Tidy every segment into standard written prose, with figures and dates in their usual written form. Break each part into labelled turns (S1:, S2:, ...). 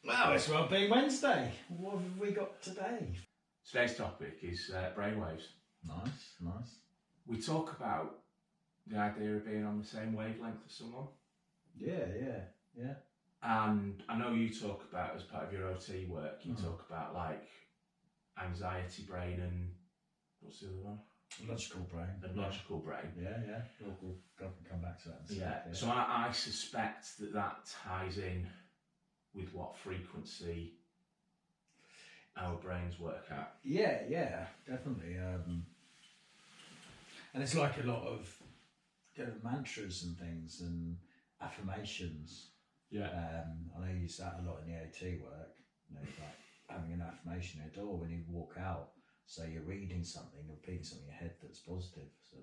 S1: Well, it's Wellbeing Wednesday. What have we got today?
S2: Today's topic is brainwaves.
S1: Nice, nice.
S2: We talk about the idea of being on the same wavelength as someone.
S1: Yeah.
S2: And I know you talk about, as part of your OT work, you talk about like anxiety brain and what's the other one?
S1: Logical brain.
S2: The logical brain.
S1: Yeah. We'll come back to that in a second.
S2: Yeah. So I suspect that ties in with what frequency our brains work at.
S1: Yeah, definitely. And it's like a lot of mantras and things and affirmations.
S2: Yeah.
S1: I know you use that a lot in the OT work. You know, like having an affirmation at a door when you walk out. So you're reading something, repeating something in your head that's positive. So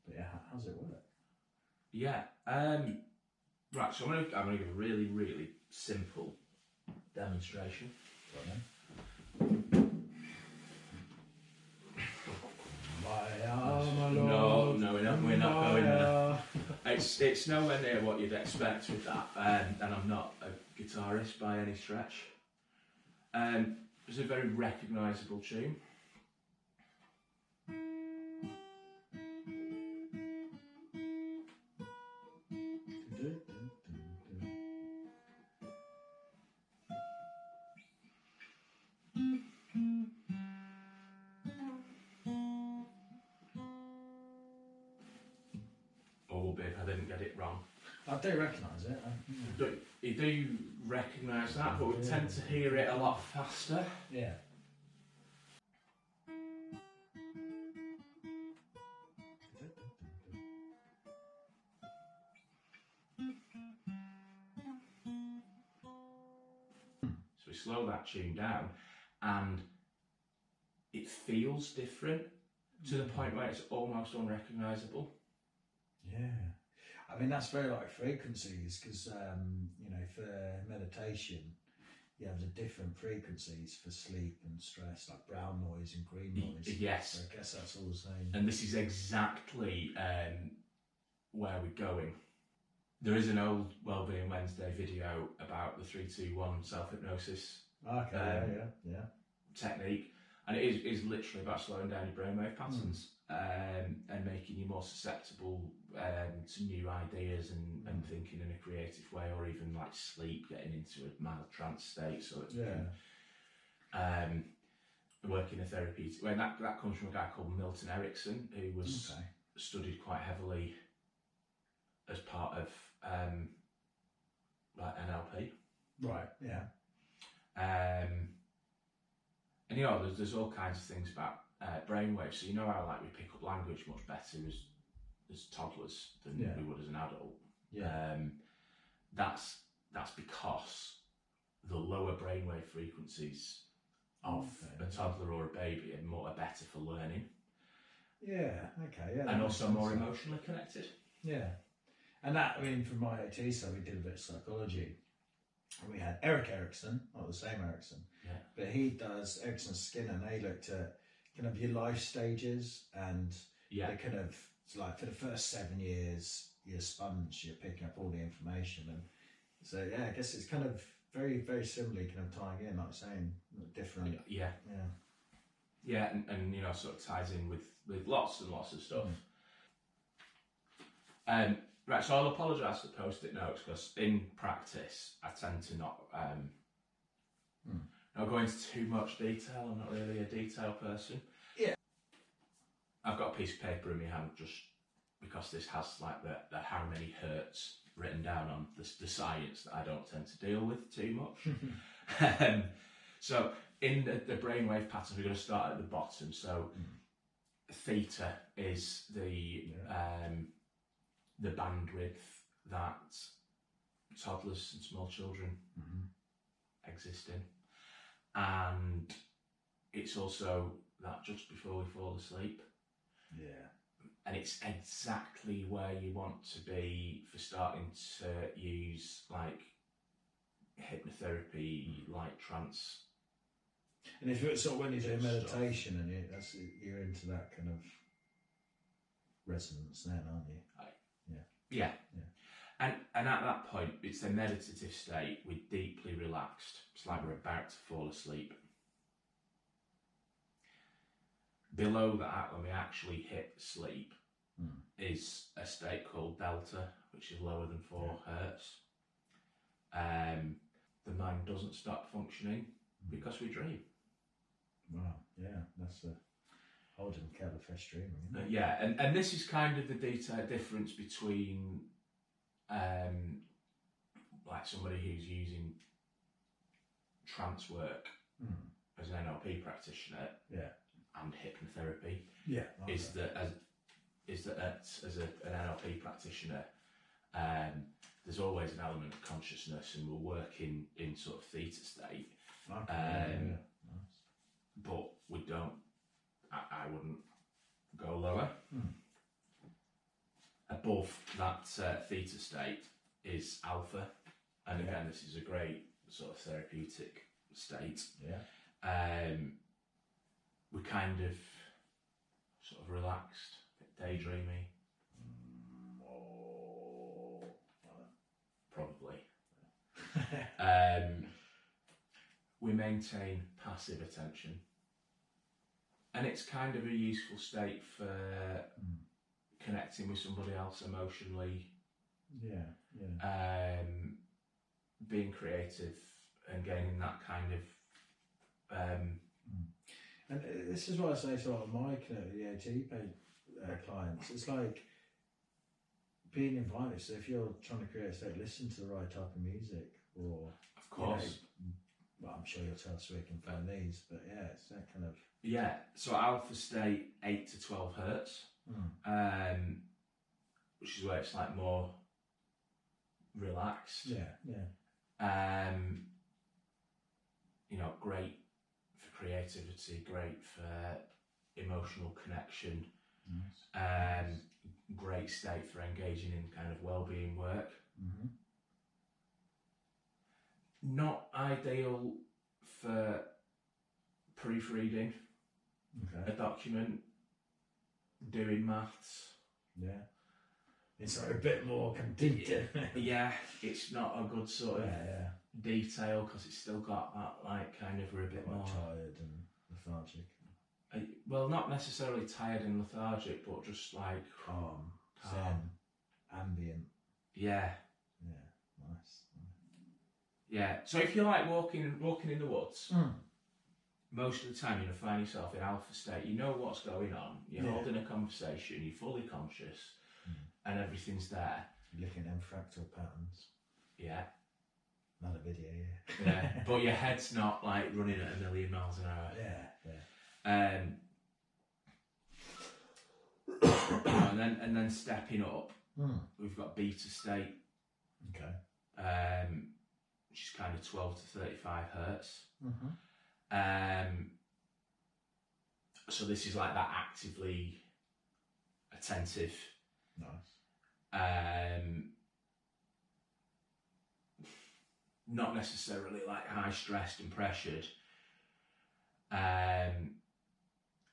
S1: but yeah, how's it work?
S2: Yeah. Right. So I'm gonna give a really, really simple demonstration. No, we're not going there. It's nowhere near what you'd expect with that, and I'm not a guitarist by any stretch. It's a very recognisable tune. If I didn't get it wrong.
S1: I do recognise it.
S2: You do recognise that, but we tend to hear it a lot faster.
S1: Yeah.
S2: So we slow that tune down and it feels different to the point where it's almost unrecognisable.
S1: Yeah, I mean that's very like frequencies because you know, for meditation you have the different frequencies for sleep and stress, like brown noise and green noise.
S2: Yes.
S1: So I guess that's all the same.
S2: And this is exactly where we're going. There is an old Wellbeing Wednesday video about the 3-2-1 self-hypnosis technique, and it is literally about slowing down your brainwave patterns. And making you more susceptible to new ideas and thinking in a creative way, or even like sleep, getting into a mild trance state. So it's work in a therapeutic way. And that comes from a guy called Milton Erickson, who was studied quite heavily as part of like NLP.
S1: Right. Yeah.
S2: And you know, there's all kinds of things about brainwaves. So you know how like we pick up language much better as toddlers than we would as an adult.
S1: Yeah.
S2: That's because the lower brainwave frequencies of a toddler or a baby are better for learning.
S1: Yeah. Okay. Yeah.
S2: And also more emotionally connected.
S1: Yeah. And that, I mean, from my OT side, we did a bit of psychology. And we had Eric Erickson, not the same Erickson, but he does Erickson Skinner, and they looked at kind of your life stages and they kind of, it's like for the first 7 years, you're a sponge, you're picking up all the information. And so, yeah, I guess it's kind of very, very similarly kind of tying in, like saying, different.
S2: Yeah, and you know, sort of ties in with lots and lots of stuff. Right, so I'll apologise for post-it notes because in practice I tend to not go into too much detail. I'm not really a detail person.
S1: Yeah.
S2: I've got a piece of paper in my hand just because this has like the how many hertz written down on the science that I don't tend to deal with too much. So in the brainwave pattern, we're going to start at the bottom. So theta is the bandwidth that toddlers and small children exist in, and it's also that just before we fall asleep.
S1: Yeah.
S2: And it's exactly where you want to be for starting to use like hypnotherapy, light trance.
S1: And if it's sort of when you're doing meditation and you're into that kind of resonance then, aren't you?
S2: Yeah. And at that point, it's a meditative state with deeply relaxed. It's like we're about to fall asleep. Below that, when we actually hit sleep, is a state called delta, which is lower than 4 hertz. The mind doesn't stop functioning because we dream.
S1: Wow, yeah, that's a holding Kellerfish dreaming, isn't it?
S2: Yeah, and this is kind of the difference between like somebody who's using trance work as an NLP practitioner and hypnotherapy.
S1: Yeah,
S2: is that as an NLP practitioner, there's always an element of consciousness, and we'll work in sort of theta state.
S1: Nice.
S2: But we don't. I wouldn't go lower. Above that theta state is alpha, and again, this is a great sort of therapeutic state.
S1: Yeah.
S2: We're kind of sort of relaxed, a bit daydreamy. Probably. We maintain passive attention, and it's kind of a useful state for connecting with somebody else emotionally. Being creative and gaining that kind of.
S1: And this is what I say to a lot of my EAT clients. It's like being invited. So if you're trying to create a state, listen to the right type of music, or
S2: of course.
S1: Well, I'm sure you'll tell us where we can find these, but yeah, it's that kind of.
S2: Yeah, so alpha state 8 to 12 hertz, which is where it's like more relaxed. Great for creativity, great for emotional connection.
S1: Nice.
S2: Great state for engaging in kind of well-being work. Not ideal for proofreading a document, doing maths.
S1: Yeah. It's a bit more conducive.
S2: Yeah, it's not a good sort of detail because it's still got that like kind of, we're a bit more
S1: tired and lethargic.
S2: Well, not necessarily tired and lethargic, but just like
S1: calm. Zen, ambient.
S2: Yeah.
S1: Yeah, nice.
S2: Yeah. So if you're like walking in the woods, most of the time you're gonna find yourself in alpha state. You know what's going on. You're holding a conversation. You're fully conscious, and everything's there.
S1: You're looking at them fractal patterns.
S2: Yeah.
S1: Another video,
S2: yeah. But your head's not like running at 1,000,000 miles an hour. And then stepping up, we've got beta state.
S1: Okay.
S2: Which is kind of 12 to 35 hertz. So this is like that actively attentive.
S1: Nice.
S2: Not necessarily like high stressed and pressured.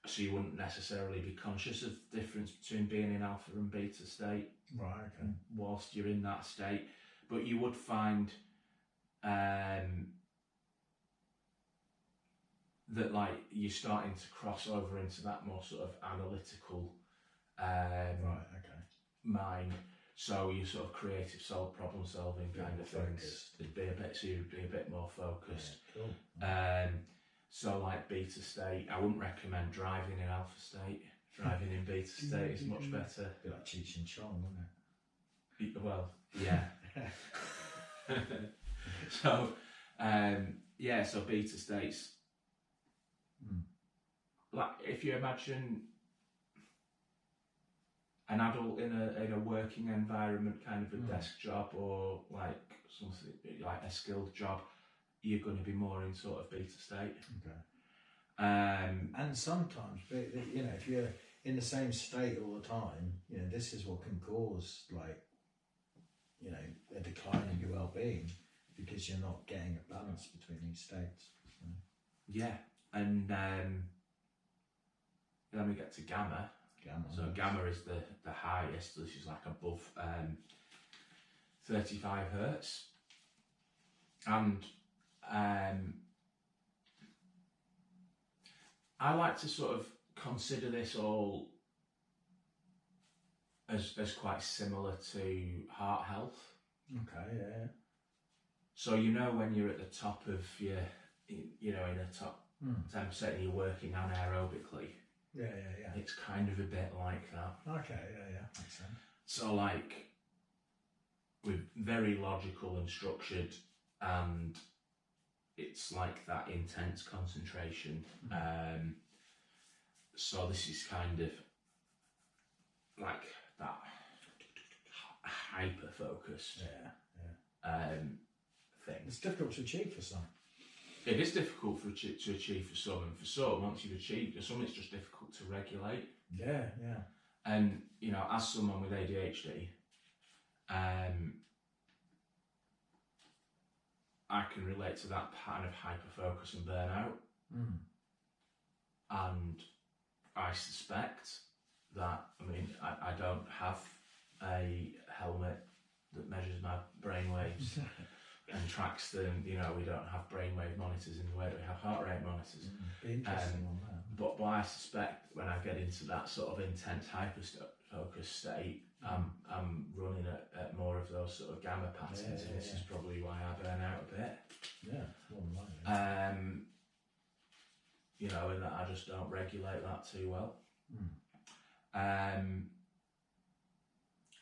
S2: So you wouldn't necessarily be conscious of the difference between being in alpha and beta state.
S1: Right, okay.
S2: Whilst you're in that state. But you would find that like you're starting to cross over into that more sort of analytical mind. So you sort of creative problem solving kind of things. You'd be a bit more focused.
S1: Yeah, cool.
S2: So like beta state, I wouldn't recommend driving in alpha state. Driving in beta state is much better.
S1: Be like Cheech and Chong, wouldn't it?
S2: Well, yeah. So, so beta states. Like if you imagine an adult in a working environment, kind of a desk job or like something like a skilled job, you're going to be more in sort of beta state.
S1: Okay. And sometimes, if you're in the same state all the time, this is what can cause a decline in your well-being because you're not getting a balance between these states. So.
S2: Yeah, and then we get to gamma. So gamma is the highest. This is like above 35 hertz, and I like to sort of consider this all as quite similar to heart health.
S1: Okay, yeah.
S2: So you know when you're at the top of your, you know, in the top 10% and you're working anaerobically.
S1: Yeah.
S2: It's kind of a bit like that.
S1: Okay, yeah, makes sense.
S2: So like, we're very logical and structured, and it's like that intense concentration. So this is kind of like that hyper focused thing.
S1: It's difficult to achieve for some.
S2: It is difficult to achieve for some, and for some, once you've achieved it, some it's just difficult to regulate.
S1: Yeah.
S2: And you know, as someone with ADHD, I can relate to that kind of hyper focus and burnout. And I suspect that, I mean, I don't have a helmet that measures my brainwaves and tracks them. You know, we don't have brainwave monitors in the way that we have heart rate monitors.
S1: Be interesting on that.
S2: But I suspect when I get into that sort of intense hyper focus state, I'm running at more of those sort of gamma patterns, and this is probably why I burn out a bit.
S1: Yeah, more than likely.
S2: You know, and that I just don't regulate that too well.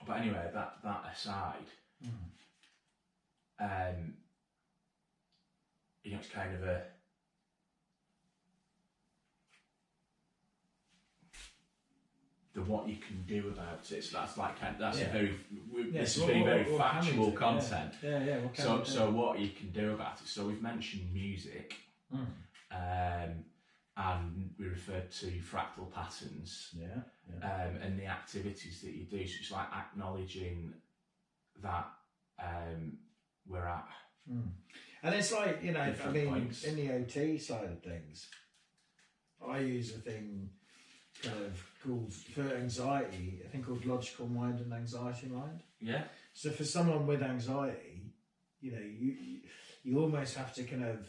S2: But anyway, that aside, you know, it's kind of the what you can do about it. So that's like this is very factual content.
S1: Yeah.
S2: So what you can do about it. So we've mentioned music, and we referred to fractal patterns, and the activities that you do. So it's like acknowledging that we're at.
S1: And it's like, you know, I mean,
S2: points.
S1: in the OT side of things, I use a thing kind of called, for anxiety, a thing called logical mind and anxiety mind.
S2: Yeah.
S1: So for someone with anxiety, you know, you almost have to kind of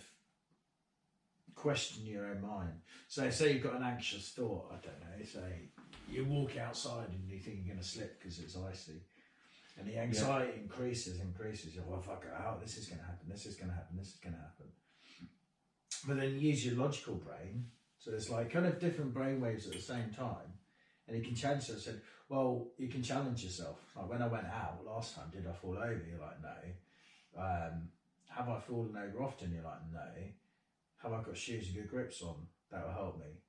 S1: question your own mind. So say you've got an anxious thought, I don't know, say you walk outside and you think you're going to slip because it's icy, and the anxiety increases, you're like, well, if I go out, this is going to happen, this is going to happen, this is going to happen. But then you use your logical brain, so it's like kind of different brain waves at the same time, and you can challenge yourself. Said, well, you can challenge yourself. Like when I went out last time, did I fall over? You're like, no. Have I fallen over often? You're like, no. Have I got shoes with good grips on? That will help me.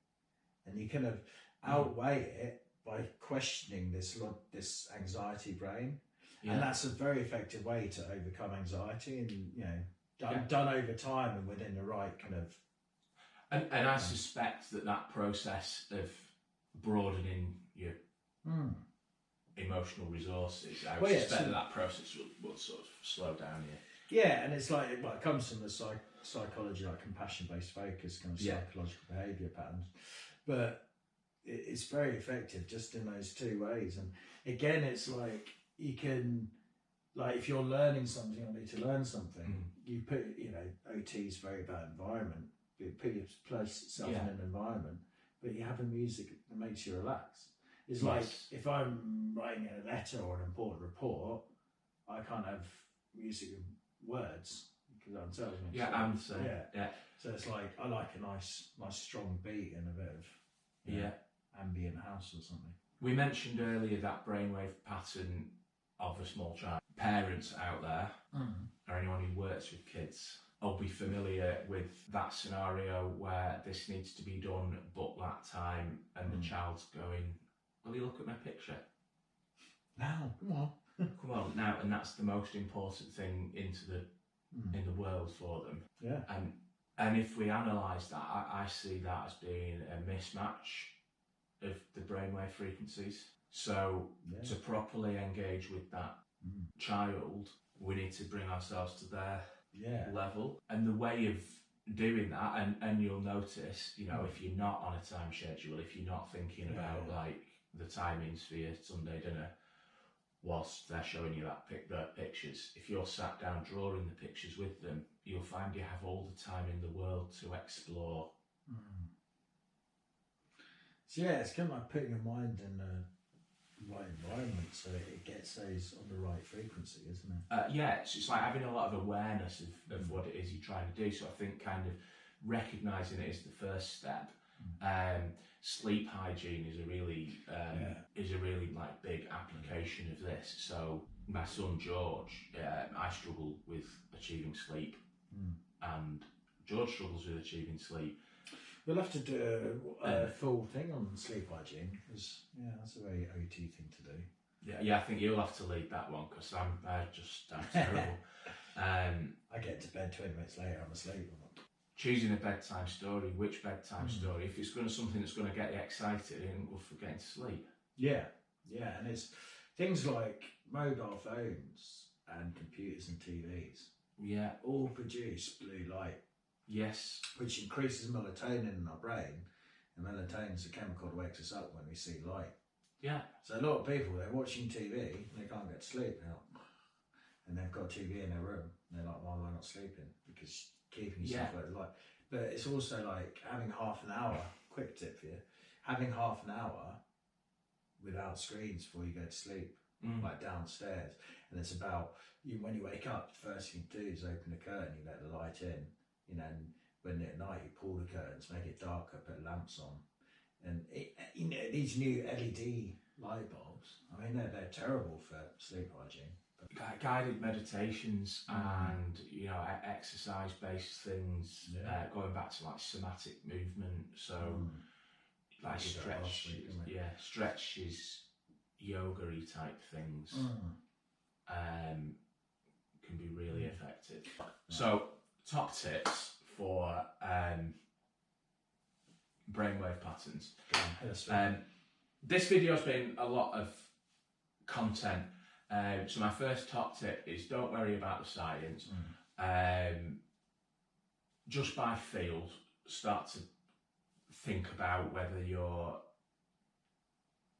S1: And you kind of outweigh it by questioning this anxiety brain. And that's a very effective way to overcome anxiety, and, you know, done over time and within the right kind of...
S2: And I suspect that process of broadening your emotional resources, I would suspect that process will sort of slow down you.
S1: Yeah, and it's like, well, it comes from the psychology, like compassion-based focus, kind of psychological behaviour patterns. But it's very effective just in those two ways. And again, it's like, you can, like, if you're learning something or need to learn something, you put, you know, OT is very about environment. You place yourself in an environment, but you have a music that makes you relax. It's like, if I'm writing a letter or an important report, I can't have music and words because I'm telling you.
S2: Yeah, I'm the same. Yeah.
S1: So it's like, I like a nice strong beat and a bit of ambient house or something.
S2: We mentioned earlier that brainwave pattern of a small child. Parents out there, or anyone who works with kids, will be familiar with that scenario where this needs to be done but that time, and the child's going, will you look at my picture?
S1: Now, come on.
S2: Come on, now. And that's the most important thing in the world for them.
S1: Yeah.
S2: And if we analyse that, I see that as being a mismatch of the brainwave frequencies. So to properly engage with that child, we need to bring ourselves to their level. And the way of doing that, and you'll notice, you know, if you're not on a time schedule, if you're not thinking about like the timings for your Sunday dinner, whilst they're showing you their pictures, if you're sat down drawing the pictures with them, you'll find you have all the time in the world to explore.
S1: So yeah, it's kind of like putting your mind in the right environment so it gets those on the right frequency, isn't it?
S2: Yeah, it's like having a lot of awareness of what it is you're trying to do. So I think kind of recognising it is the first step. Sleep hygiene is a really like big application of this. So my son George, I struggle with achieving sleep, and George struggles with achieving sleep.
S1: We'll have to do a full thing on sleep hygiene, because that's a very OT thing to do.
S2: Yeah, I think you'll have to lead that one, because I'm terrible.
S1: I get to bed 20 minutes later, I'm asleep.
S2: Choosing a bedtime story, which bedtime story? If it's going to something that's going to get you excited, it ain't good for getting to sleep.
S1: Yeah, and it's things like mobile phones and computers and TVs.
S2: Yeah,
S1: all produce blue light.
S2: Yes,
S1: which increases melatonin in our brain, and melatonin is a chemical that wakes us up when we see light.
S2: Yeah.
S1: So a lot of people, they're watching TV and they can't get to sleep now, and they've got TV in their room. And they're like, "Why am I not sleeping?" Because keeping yourself out of light. But it's also like having half an hour. Quick tip for you: having half an hour without screens before you go to sleep, like downstairs. And it's about when you wake up, the first thing you do is open the curtain, you let the light in. And when at night you pull the curtains, make it darker, put lamps on, and these new LED light bulbs. I mean, they're terrible for sleep hygiene.
S2: Guided meditations and exercise-based things, going back to like somatic movement. So like stretches, yoga-y type things can be really effective. So top tips for brainwave patterns. This video's been a lot of content. So my first top tip is don't worry about the science. Just by feel, start to think about whether you're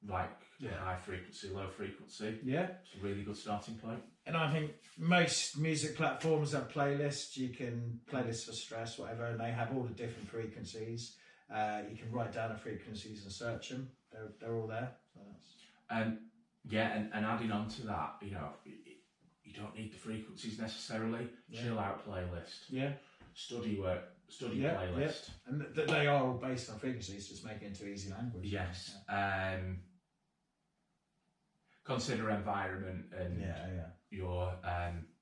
S2: like high frequency, low frequency. Yeah. It's a really good starting point.
S1: And I think most music platforms have playlists. You can playlists for stress, whatever, and they have all the different frequencies. You can write down the frequencies and search them. They're all there. So that's...
S2: and adding on to that, you don't need the frequencies necessarily. Chill out playlist. Study playlist.
S1: And they are all based on frequencies. Just make it into easy language.
S2: Yes. Consider environment and your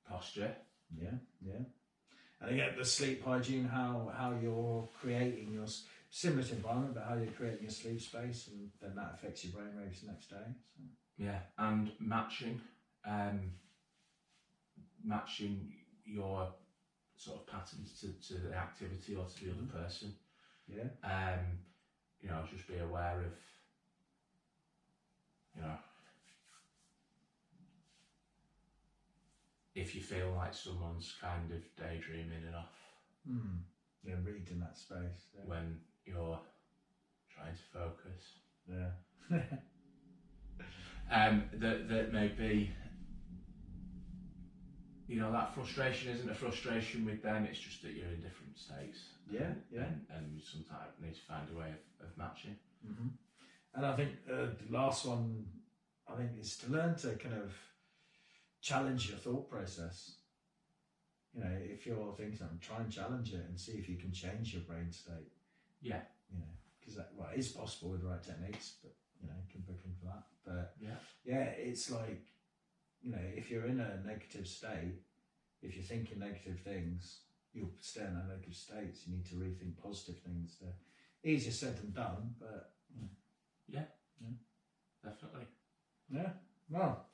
S2: posture.
S1: And again, the sleep hygiene, how you're creating your similar to environment, but how you're creating your sleep space, and then that affects your brainwaves the next day. So.
S2: Yeah, and matching your sort of patterns to the activity or to the other person. Just be aware of, if you feel like someone's kind of daydreaming enough.
S1: Reading that space.
S2: When you're trying to focus. That may be, that frustration isn't a frustration with them, it's just that you're in different states. And you sometimes need to find a way of matching.
S1: And I think the last one, is to learn to kind of challenge your thought process. If you're thinking something, try and challenge it and see if you can change your brain state. Because it is possible with the right techniques, but you can book in for that. But it's like, if you're in a negative state, if you're thinking negative things, you'll stay in that negative state. So you need to rethink positive things. Easier said than done, but
S2: definitely.
S1: Well,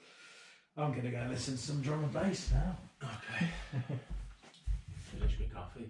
S1: I'm going to go listen to some drum and bass now.
S2: Okay. Finish my coffee.